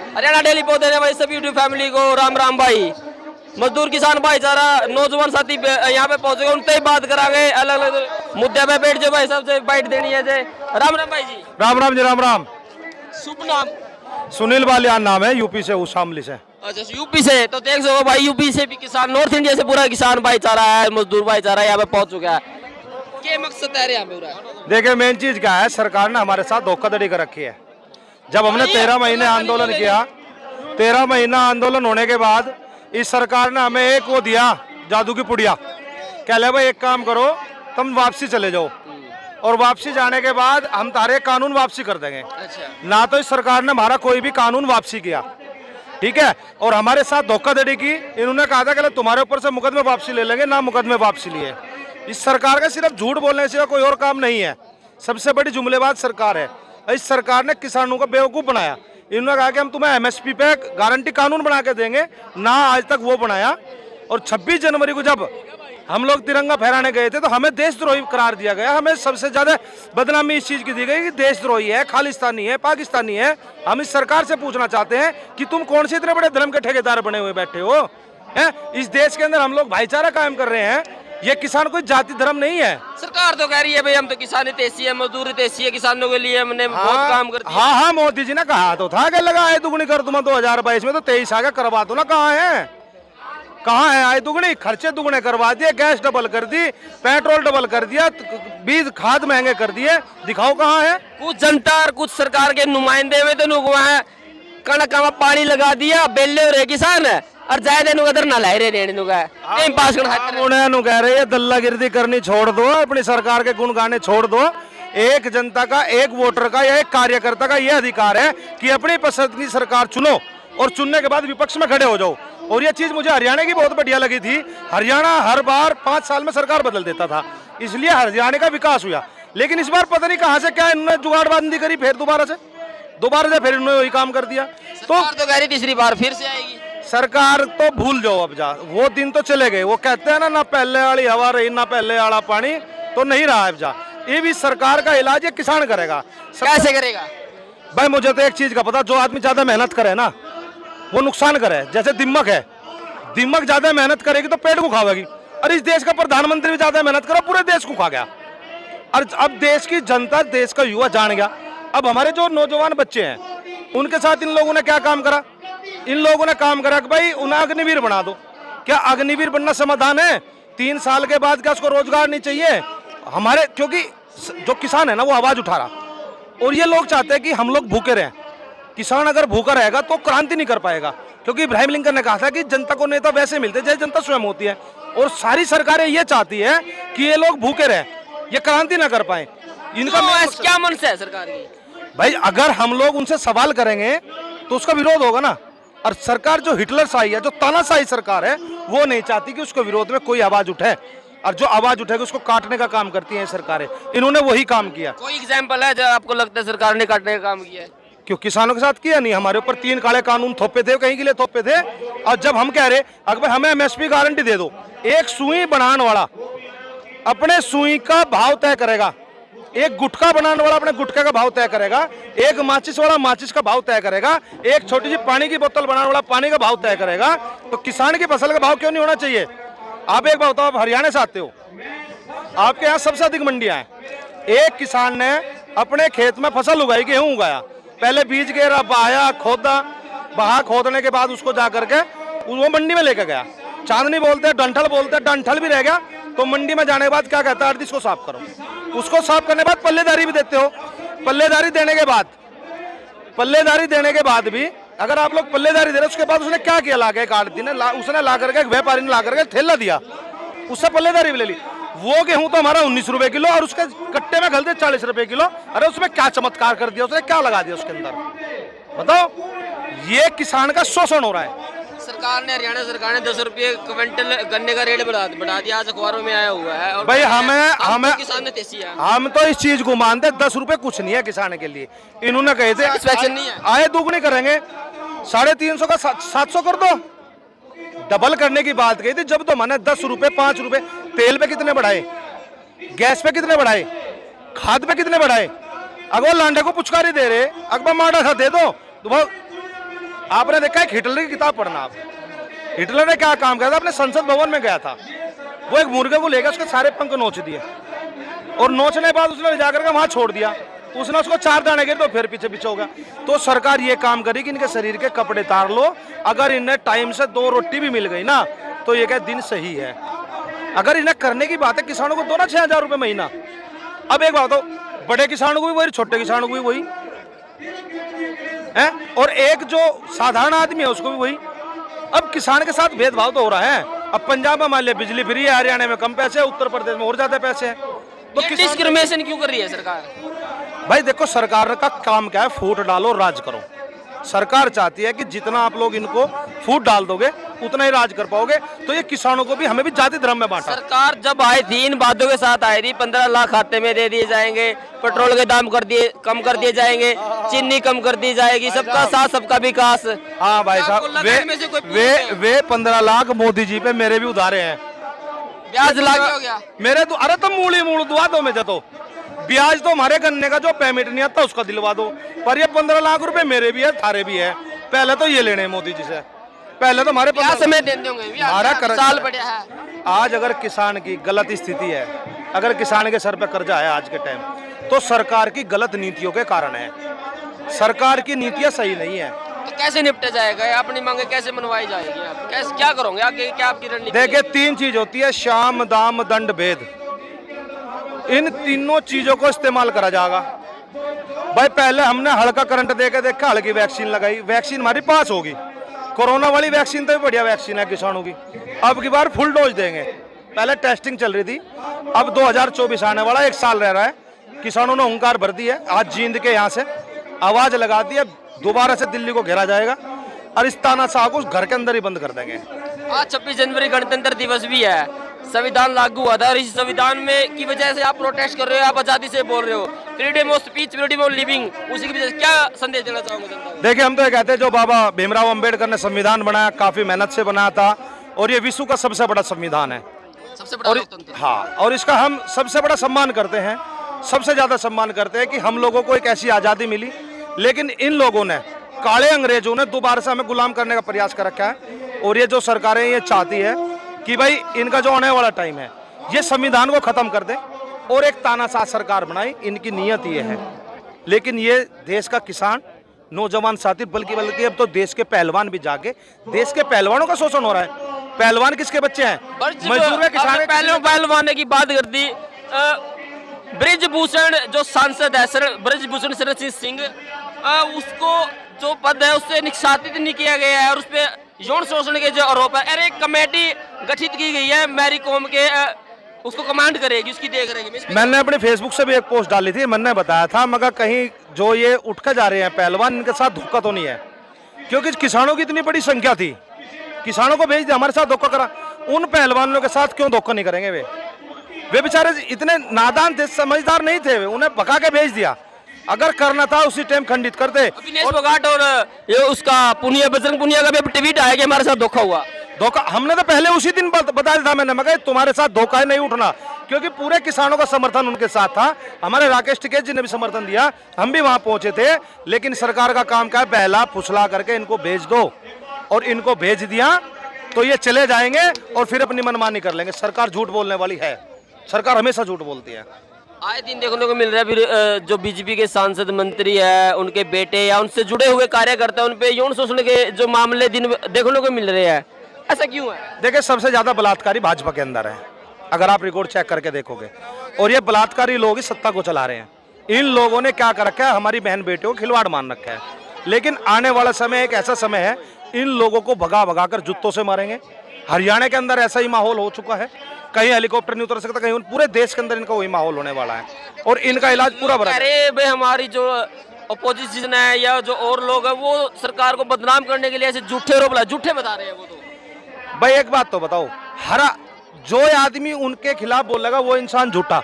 Haryana daily पहुंच देने वाली सभी यूट्यूब फैमिली को राम राम भाई। मजदूर किसान भाईचारा नौजवान साथी यहाँ पे पहुंचे, उनसे ही बात करांगे अलग अलग मुद्दे पे। बैठ जो भाई, सबसे बाइट देनी है जे। राम राम भाई जी। राम राम जी, राम राम। शुभ नाम? सुनील बालियान नाम है, यूपी से, उस शामली से। अच्छा, यूपी से। तो देख सको भाई, यूपी से भी किसान, नॉर्थ इंडिया से पूरा किसान भाईचारा है, मजदूर भाईचारा यहाँ पे पहुंच चुका है। क्या मकसद है यहाँ पे? देखिए, मेन चीज क्या है, सरकार ने हमारे साथ धोखाधड़ी कर रखी है। जब हमने 13 महीने आंदोलन किया, 13 महीना आंदोलन होने के बाद इस सरकार ने हमें एक वो दिया, जादू की पुड़िया। कह ले भाई, एक काम करो, तुम वापसी चले जाओ, और वापसी जाने के बाद हम तारे कानून वापसी कर देंगे। अच्छा। ना तो इस सरकार ने हमारा कोई भी कानून वापसी किया, ठीक है, और हमारे साथ धोखाधड़ी की। इन्होंने कहा था कि तुम्हारे ऊपर से मुकदमे वापसी ले लेंगे, ना मुकदमे वापसी लिए। इस सरकार का सिर्फ झूठ बोलने से कोई और काम नहीं है। सबसे बड़ी जुमलेबाज सरकार है। इस सरकार ने किसानों को बेवकूफ़ बनाया। इन्होंने कहा कि हम तुम्हें एमएसपी पे गारंटी कानून बना के देंगे, ना आज तक वो बनाया। और 26 जनवरी को जब हम लोग तिरंगा फहराने गए थे तो हमें देशद्रोही करार दिया गया। हमें सबसे ज्यादा बदनामी इस चीज की दी गई कि देशद्रोही है, खालिस्तानी है, पाकिस्तानी है। हम इस सरकार से पूछना चाहते हैं कि तुम कौन से इतने बड़े धर्म के ठेकेदार बने हुए बैठे हो? हैं? इस देश के अंदर हम लोग भाईचारा कायम कर रहे हैं। ये किसान कोई जाति धर्म नहीं है। सरकार तो कह रही है भाई, हम तो किसान हितैषी है, मजदूर हितैषी है, किसानों के लिए हमने बहुत काम कर दिया। हाँ, मोदी जी ने कहा तो था कि लगा आय दुगनी कर दूंगा 2022 में, तो 23 आगे करवा दो ना। कहाँ है आय दुगनी? खर्चे दुगने करवा दिए, गैस डबल कर दी, पेट्रोल डबल कर दिया, बीज खाद महंगे कर दिए। दिखाओ कहाँ है? कुछ जनता और कुछ सरकार के नुमाइंदे में तो है, कणक में पानी लगा दिया, बेले हो रहे किसान है, और ज्यादा उधर ना ला रहे टाइम पास कह रहे हैं दल्लागिरी करनी छोड़ दो, अपनी सरकार के गुण गाने छोड़ दो। एक जनता का, एक वोटर का या एक कार्यकर्ता का यह अधिकार है कि अपनी पसंद की सरकार चुनो, और चुनने के बाद विपक्ष में खड़े हो जाओ। और ये चीज मुझे हरियाणा की बहुत बढ़िया लगी थी। हरियाणा हर बार 5 साल में सरकार बदल देता था, इसलिए हरियाणा का विकास हुआ। लेकिन इस बार पता नहीं कहाँ से क्या इन्होंने जुगाड़बाजी करी, फिर दोबारा से फिर इन्होंने वही काम कर दिया। तो कह रही तीसरी बार फिर से आएगी सरकार। तो भूल जाओ अब, जा वो दिन तो चले गए। वो कहते हैं ना पहले वाली हवा रही, ना पहले वाला पानी, तो नहीं रहा अब जा। ये भी सरकार का इलाज ये किसान करेगा। कैसे करेगा भाई? मुझे तो एक चीज का पता, जो आदमी ज्यादा मेहनत करे ना वो नुकसान करे। जैसे दिमक है, दिमक ज्यादा मेहनत करेगी तो पेट को खावेगी। और इस देश का प्रधानमंत्री भी ज्यादा मेहनत करा, पूरे देश को खा गया। और अब देश की जनता, देश का युवा जान गया। अब हमारे जो नौजवान बच्चे हैं, उनके साथ इन लोगों ने क्या काम करा? इन लोगों ने काम करा कि भाई उन्हें अग्निवीर बना दो। क्या अग्निवीर बनना समाधान है? 3 साल के बाद क्या उसको रोजगार नहीं चाहिए? हमारे, क्योंकि जो किसान है ना वो आवाज उठा रहा, और ये लोग चाहते हैं कि हम लोग भूखे रहें। किसान अगर भूखा रहेगा तो क्रांति नहीं कर पाएगा, क्योंकि इब्राहिम लिंकन ने कहा था कि जनता को नेता वैसे मिलते जैसे जनता स्वयं होती है। और सारी सरकारें ये चाहती है कि ये लोग भूखे रहें, ये क्रांति ना कर पाए। इनका क्या मनसा है सरकार की? भाई, अगर हम लोग उनसे सवाल करेंगे तो उसका विरोध होगा ना। और सरकार जो हिटलरशाही है, जो तानाशाही सरकार है, वो नहीं चाहती कि उसके विरोध में कोई आवाज उठे, और जो आवाज उठेगी उसको काटने का काम करती हैं सरकारें। इन्होंने वही काम किया। कोई एग्जाम्पल है जो आपको लगता है सरकार ने काटने का काम किया है? क्यों किसानों के साथ किया नहीं? हमारे ऊपर 3 काले कानून थोपे थे, कहीं के लिए थोपे थे। और जब हम कह रहे अगर हमें एमएसपी गारंटी दे दो, एक सुई बनाने वाला अपने सुई का भाव तय करेगा, एक गुटखा बनाने वाला अपने गुटखे का भाव तय करेगा, एक माचिस वाला माचिस का भाव तय करेगा, एक छोटी सी पानी की बोतल बनाने वाला पानी का भाव तय करेगा, तो किसान की फसल का भाव क्यों नहीं होना चाहिए? आप एक बात बताओ, आप हरियाणा से आते हो, आपके यहाँ सबसे अधिक मंडियां हैं। एक किसान ने अपने खेत में फसल उगाई, गेहूं उगाया, पहले बीज गेरा, बहाया, खोदा, खोदने के बाद उसको जा करके वो मंडी में लेकर गया। चांदनी बोलते हैं, डंठल बोलते हैं, डंठल भी रह गया तो मंडी में जाने के बाद क्या कहता है, अर्दी इसको साफ करो। उसको साफ करने के बाद पल्लेदारी भी देते हो। पल्लेदारी देने के बाद भी अगर आप लोग पल्लेदारी दे रहे, उसके बाद उसने क्या किया, लाके एक आड़ती ने उसने ला करके, एक व्यापारी ने ला करके थैला दिया, उससे पल्लेदारी भी ले ली। वो गेहूं तो हमारा 19 रुपए किलो, और उसके कट्टे में खरीदे 40 रुपए किलो। अरे उसमें क्या चमत्कार कर दिया, उसने क्या लगा दिया उसके अंदर, बताओ? ये किसान का शोषण हो रहा है। सरकार ने, हरियाणा सरकार ने 10 रुपये क्विंटल गन्ने का रेट बढ़ा दिया, आज अखबारों में आया हुआ है। और भाई हमें किसान ने तेजी है। हम तो इस चीज को मानते, 10 रुपए कुछ नहीं है किसान के लिए। इन्होंने कहे थे आए दुगनी करेंगे, 350 का 700 कर दो, डबल करने की बात कही थी। जब तो मैंने 10 रुपए 5 रुपए, तेल पे कितने बढ़ाए, गैस पे कितने बढ़ाए, खाद पे कितने बढ़ाए। अगर लांडे को पुचकारी दे रहे, अकबर माडा सा दे दो, तो आपने देखा है हिटलर की किताब पढ़ना आप। हिटलर ने क्या काम किया था, अपने संसद भवन में गया था, वो एक मुर्गे को लेकर उसके सारे पंख नोच दिए और नोचने के बाद उसने ले जाकर के वहां छोड़ दिया। उसने उसको 4 दाने गिरे तो फिर पीछे पीछे हो गया। तो सरकार ये काम करी कि इनके शरीर के कपड़े तार लो, अगर इन्हें टाइम से 2 रोटी भी मिल गई ना तो ये क्या दिन सही है। अगर इन्हें करने की बात है, किसानों को दो ना 6,000 रुपये महीना। अब एक बात हो, बड़े किसानों को भी वही, छोटे किसानों को भी वही है, और एक जो साधारण आदमी है उसको भी वही। अब किसान के साथ भेदभाव तो हो रहा है। अब पंजाब में मान लिया बिजली फ्री है, हरियाणा में कम पैसे है, उत्तर प्रदेश में और ज्यादा पैसे हैं, तो डिस्क्रिमिनेशन क्यों कर रही है सरकार? भाई देखो, सरकार का काम क्या है, फूट डालो राज करो। सरकार चाहती है कि जितना आप लोग इनको फूट डाल दोगे उतना ही राज कर पाओगे। तो ये किसानों को भी, हमें भी जाति धर्म में बांटा। सरकार जब आई थी इन बातों के साथ आई थी, 15 लाख खाते में दे दिए जाएंगे, पेट्रोल के दाम कम कर दिए जाएंगे, चीनी कम कर दी जाएगी, सबका साथ सबका विकास। हाँ भाई साहब, वे 15 लाख मोदी जी पे मेरे भी उधारे हैं, ब्याज लागे हो गया मेरे तो। अरे तुम मूल दुआ दो मुझे, तो ब्याज तो हमारे गन्ने का जो पेमेंट नहीं आता उसका दिलवा दो, पर ये 15 लाख रुपए मेरे भी है, थारे भी है। पहले तो ये लेने हैं मोदी जी से, पहले तो हमारे साल बढ़िया है। आज अगर किसान की गलत स्थिति है, अगर किसान के सर पे कर्जा है आज के टाइम, तो सरकार की गलत नीतियों के कारण है। सरकार की नीतियां सही नहीं है। तो कैसे निपटा जाएगा, अपनी मांगे कैसे मनवाई जाएगी? आप कैसे क्या करोगे आगे, क्या आपकी रणनीति? देखिए 3 चीज होती है, शाम दाम दंड भेद। इन तीनों चीजों को इस्तेमाल करा जाएगा। भाई पहले हमने हल्का करंट देके देखा, हल्की वैक्सीन लगाई, वैक्सीन हमारी पास होगी। कोरोना वाली वैक्सीन तो भी बढ़िया वैक्सीन है किसानों की। अब की बार फुल डोज देंगे, पहले टेस्टिंग चल रही थी, अब 2024 आने वाला, 1 साल रह रहा है। किसानों ने हुंकार भर दी है, आज जींद के यहाँ से आवाज लगा दी है, दोबारा से दिल्ली को घेरा जाएगा और इस तानाशाह को घर के अंदर ही बंद कर देंगे। आज 26 जनवरी गणतंत्र दिवस भी है, संविधान लागू हुआ था और इस संविधान में की वजह से आप प्रोटेस्ट कर रहे हो, आप आजादी से बोल रहे हो, freedom of speech, freedom of living, उसी की वजह से क्या संदेश देना चाहोगे जनता को? देखिए हम तो ये कहते हैं, जो बाबा भीमराव अंबेडकर ने संविधान बनाया, काफी मेहनत से बनाया था, और ये विश्व का सबसे बड़ा संविधान है, सबसे बड़ा लोकतंत्र। हाँ, और इसका हम सबसे बड़ा सम्मान करते हैं, सबसे ज्यादा सम्मान करते हैं कि हम लोगों को एक ऐसी आजादी मिली। लेकिन इन लोगों ने, काले अंग्रेजों ने दोबारा से हमें गुलाम करने का प्रयास कर रखा है, और ये जो सरकारें ये चाहती है कि भाई इनका जो आने वाला टाइम है ये संविधान को खत्म कर दे और एक तानाशाह सरकार बनाई, इनकी नीयत ये है। लेकिन ये देश का किसान, नौजवान साथी, बल्कि अब तो देश के पहलवान भी जाके, देश के पहलवानों का शोषण हो रहा है। पहलवान किसके बच्चे हैं? मजदूर के किसान। पहलवान की बात कर दी, ब्रिजभूषण जो सांसद है ब्रिजभूषण शरण सिंह, उसको जो पद है उससे निष्कासित नहीं किया गया है और उसपे यौन शोषण के जो आरोप है। अरे एक कमेटी गठित की गई है मैरी कॉम के, उसको कमांड करेगी, उसकी देख रेगी। मैंने अपने फेसबुक से भी एक पोस्ट डाली थी, मैंने बताया था, मगर कहीं जो ये उठ कर जा रहे हैं पहलवान, इनके साथ धोखा तो नहीं है, क्योंकि किसानों की इतनी बड़ी संख्या थी, किसानों को भेज दिया, हमारे साथ धोखा करा। उन पहलवानों के साथ क्यों धोखा नहीं करेंगे? वे बेचारे इतने नादान थे, समझदार नहीं थे, उन्हें भगा के भेज दिया। अगर करना था उसी टाइम खंडित करते। दिनेश फोगाट और ये उसका पुनिया, बजरंग पुनिया का भी ट्वीट आया कि हमारे साथ धोखा हुआ। धोखा हमने तो पहले उसी दिन बता दिया था मैंने, मगर तुम्हारे साथ धोखा है, नहीं उठना, क्योंकि पूरे किसानों का समर्थन उनके साथ था। हमारे राकेश टिकैत जी ने भी समर्थन दिया, हम भी वहां पहुंचे थे। लेकिन सरकार का काम क्या है, बहला फुसला करके इनको भेज दो, और इनको भेज दिया तो ये चले जाएंगे और फिर अपनी मनमानी कर लेंगे। सरकार झूठ बोलने वाली है, सरकार हमेशा झूठ बोलती है। आए दिन देखने को मिल रहा है, फिर जो बीजेपी के सांसद मंत्री है, उनके बेटे या उनसे जुड़े हुए कार्यकर्ता, उन पे यौन शोषण के जो मामले दिन देखने को मिल रहे हैं, ऐसा क्यों है? देखिए सबसे ज्यादा बलात्कारी भाजपा के अंदर है, अगर आप रिकॉर्ड चेक करके देखोगे, और ये बलात्कारी लोग ही सत्ता को चला रहे हैं। इन लोगों ने क्या कर रखा है, हमारी बहन बेटियों को खिलवाड़ मान रखा है। लेकिन आने वाला समय एक ऐसा समय है, इन लोगों को भगा भगा कर जूतों से मारेंगे। हरियाणा के अंदर ऐसा ही माहौल हो चुका है, कहीं हेलीकॉप्टर नहीं उतर सकता, कहीं पूरे देश के अंदर इनका वही माहौल होने वाला है, और इनका इलाज पूरा बराबर। अरे भाई हमारी जो अपोजिशन है या जो और लोग है, वो सरकार को बदनाम करने के लिए ऐसे झूठे आरोप झूठे बता रहे हैं। वो तो भाई एक बात तो बताओ, हरा जो आदमी उनके खिलाफ बोलेगा वो इंसान झूठा,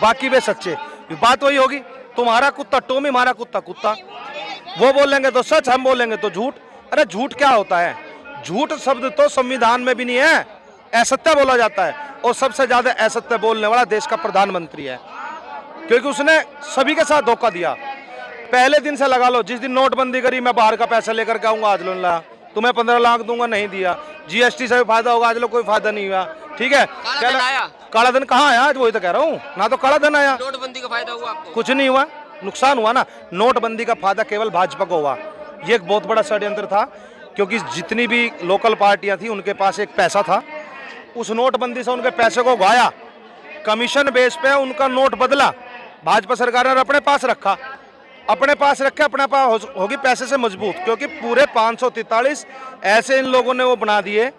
बाकी वे सच्चे। बात वही होगी, तुम्हारा कुत्ता टोमी, हमारा कुत्ता कुत्ता, वो बोलेंगे तो सच, हम बोलेंगे तो झूठ। अरे झूठ क्या होता है? झूठ शब्द तो संविधान में भी नहीं है, असत्य बोला जाता है, और सबसे ज्यादा असत्य बोलने वाला देश का प्रधानमंत्री है, क्योंकि उसने सभी के साथ धोखा दिया। पहले दिन से लगा लो, जिस दिन नोटबंदी करी मैं बाहर का पैसा लेकर के आऊंगा, आज लोन ला तुम्हें 15 लाख दूंगा, नहीं दिया। जीएसटी से भी फायदा होगा, आज लोग कोई फायदा नहीं हुआ। ठीक है, काला धन कहाँ आया आज, वही तो कह रहा हूँ ना, तो काला धन आया। नोटबंदी का फायदा हुआ आपको? कुछ नहीं हुआ, नुकसान हुआ ना। नोटबंदी का फायदा केवल भाजपा को हुआ। ये एक बहुत बड़ा षड्यंत्र था, क्योंकि जितनी भी लोकल पार्टियां थी उनके पास एक पैसा था, उस नोटबंदी से उनके पैसे को उगाया, कमीशन बेस पे उनका नोट बदला, भाजपा सरकार ने अपने पास रखा, अपने पास रखे, अपने पास होगी पैसे से मजबूत। क्योंकि पूरे 543 ऐसे इन लोगों ने वो बना दिए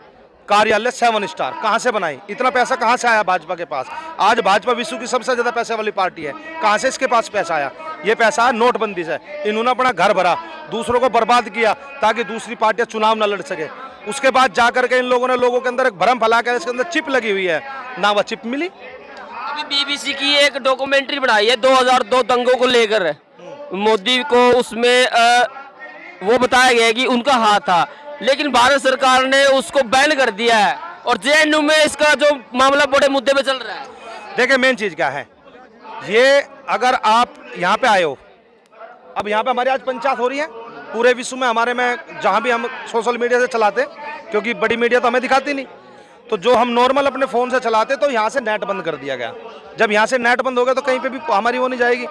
कार्यालय 7 स्टार। कहाँ से बनाई, इतना पैसा कहाँ से आया भाजपा के पास? आज भाजपा विश्व की सबसे ज्यादा पैसे वाली पार्टी है, कहाँ से इसके पास पैसा आया? ये पैसा नोटबंदी से। इन्होंने अपना घर भरा, दूसरों को बर्बाद किया ताकि दूसरी पार्टियां चुनाव न लड़ सके। उसके बाद जाकर के इन लोगों ने लोगों के अंदर एक भ्रम फैला के इसके अंदर चिप लगी हुई है ना, वह चिप मिली। अभी बीबीसी की एक डॉक्यूमेंट्री बनाई है 2002 दंगों को लेकर, मोदी को उसमें वो बताया गया कि उनका हाथ था, लेकिन भारत सरकार ने उसको बैन कर दिया है और जेएनयू में इसका जो मामला बड़े मुद्दे पे चल रहा है। देखिए मेन चीज क्या है, ये अगर आप यहाँ पे आए हो, अब यहाँ पे हमारी आज पंचायत हो रही है पूरे विश्व में, हमारे में जहाँ भी हम सोशल मीडिया से चलाते, क्योंकि बड़ी मीडिया तो हमें दिखाती नहीं, तो जो हम नॉर्मल अपने फ़ोन से चलाते, तो यहाँ से नेट बंद कर दिया गया। जब यहाँ से नेट बंद हो गया तो कहीं पे भी हमारी वो नहीं जाएगी।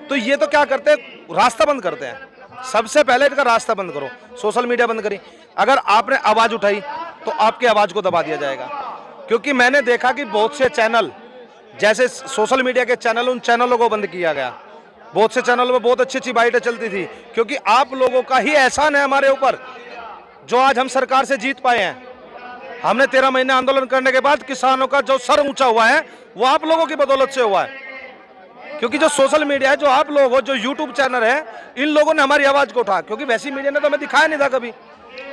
तो ये तो क्या करते हैं, रास्ता बंद करते हैं। सबसे पहले इसका रास्ता बंद करो, सोशल मीडिया बंद करी। अगर आपने आवाज़ उठाई तो आपकी आवाज़ को दबा दिया जाएगा। क्योंकि मैंने देखा कि बहुत से चैनल, जैसे सोशल मीडिया के चैनल, उन चैनलों को बंद किया गया। बहुत से चैनलों में बहुत अच्छी अच्छी बाइटें चलती थी, क्योंकि आप लोगों का ही एहसान है हमारे ऊपर, जो आज हम सरकार से जीत पाए हैं। हमने 13 महीने आंदोलन करने के बाद किसानों का जो सर ऊंचा हुआ है, वो आप लोगों की बदौलत से हुआ है। क्योंकि जो सोशल मीडिया है, जो आप लोग हो, जो यूट्यूब चैनल है, इन लोगों ने हमारी आवाज को उठा, क्योंकि वैसी मीडिया ने तो हमें दिखाया नहीं था कभी।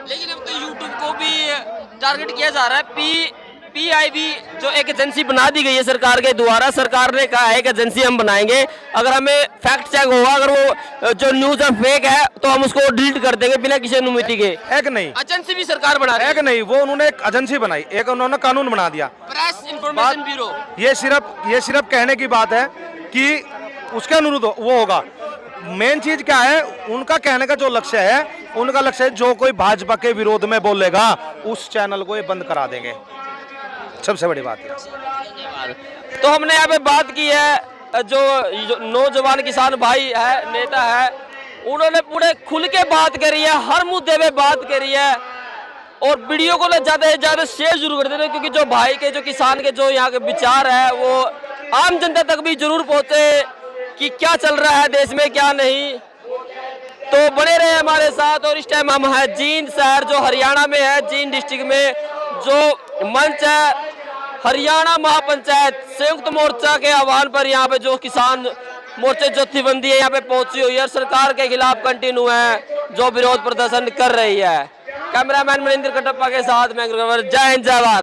लेकिन अब तो यूट्यूब को भी टारगेट किया जा रहा है। पीआईबी जो एक एजेंसी बना दी गई है सरकार के द्वारा, सरकार ने कहा है कि एजेंसी हम बनाएंगे, अगर हमें फैक्ट चेक होगा, अगर वो जो न्यूज है फेक है तो हम उसको डिलीट कर देंगे बिना किसी अनुमति के। एक नहीं, एजेंसी भी सरकार बना रही है। एक नहीं, वो उन्होंने एक एजेंसी बनाई, एक उन्होंने कानून बना दिया, प्रेस इंफॉर्मेशन ब्यूरो। ये सिर्फ कहने की बात है कि उसके अनुरूध वो होगा। मेन चीज क्या है, उनका कहने का जो लक्ष्य है, उनका लक्ष्य है जो कोई भाजपा के विरोध में बोलेगा उस चैनल को ये बंद करा देंगे। सबसे बड़ी बात है। तो हमने यहाँ पे बात की है, जो नौजवान किसान भाई है, नेता है, उन्होंने पूरे खुल के बात करी है, हर मुद्दे पे बात करी है। और वीडियो को ज्यादा से ज्यादा शेयर जरूर कर देना, क्योंकि जो भाई के, जो किसान के जो यहाँ के विचार है, वो आम जनता तक भी जरूर पहुंचे कि क्या चल रहा है देश में, क्या नहीं। तो बने रहे हमारे साथ। और इस टाइम हम हैं जींद शहर, जो हरियाणा में है, जींद डिस्ट्रिक्ट में, जो मंच है हरियाणा महापंचायत संयुक्त मोर्चा के आह्वान पर यहाँ पे जो किसान मोर्चे जत्थेबंदी है यहाँ पे पहुंची हुई है, सरकार के खिलाफ कंटिन्यू है, जो विरोध प्रदर्शन कर रही है। कैमरामैन मनिंदर कटप्पा के साथ मैं जय हिंद जय भारत।